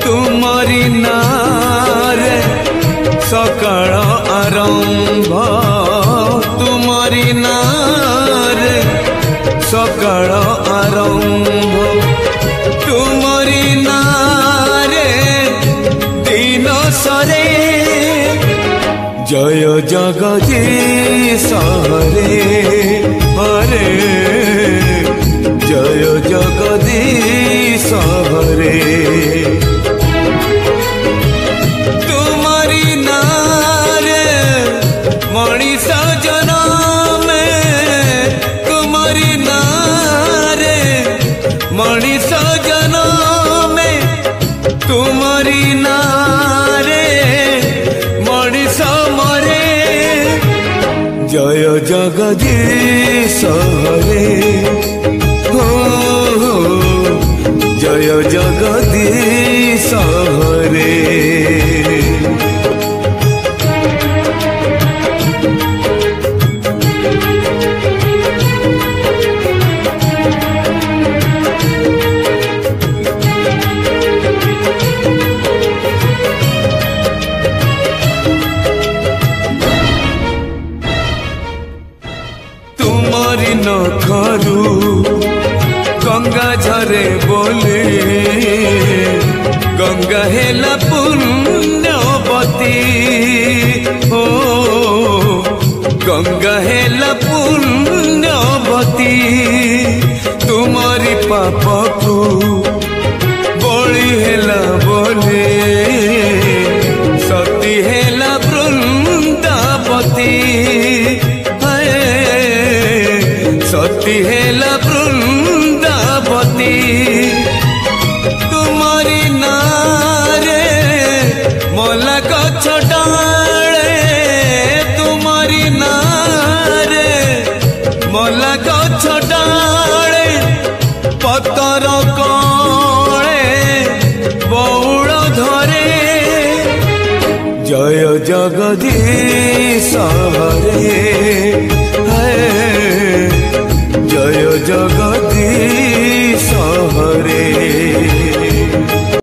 तुमरी नारे सकाळ आरंभ तुमरी नारे सकाळ आरंभ तुमरी नारे दिन सरे जय जगदीश हरे हरे जय जगदीश हरे तुम्हारी नारे मनीष जन्म तुम्हारी नारे मनीष जन्म तुम्हारी नारे मनीष मरे जय जगदीश हरे हो जय जगदीश हरे तुम्हारी नखरू गंगा झरे बोले गंगा हेला पुण्यवती हो गंगा हेला पुण्यवती तुम्हारी पाप को बड़ी हेला बोले सती हेला वृंदावती सती हेला वृंदावती तुम्हारी नारे मला गछ डाले तुम्हारी नारे मला गछ डाले पतर कले बौल धरे जय जगदीश हरे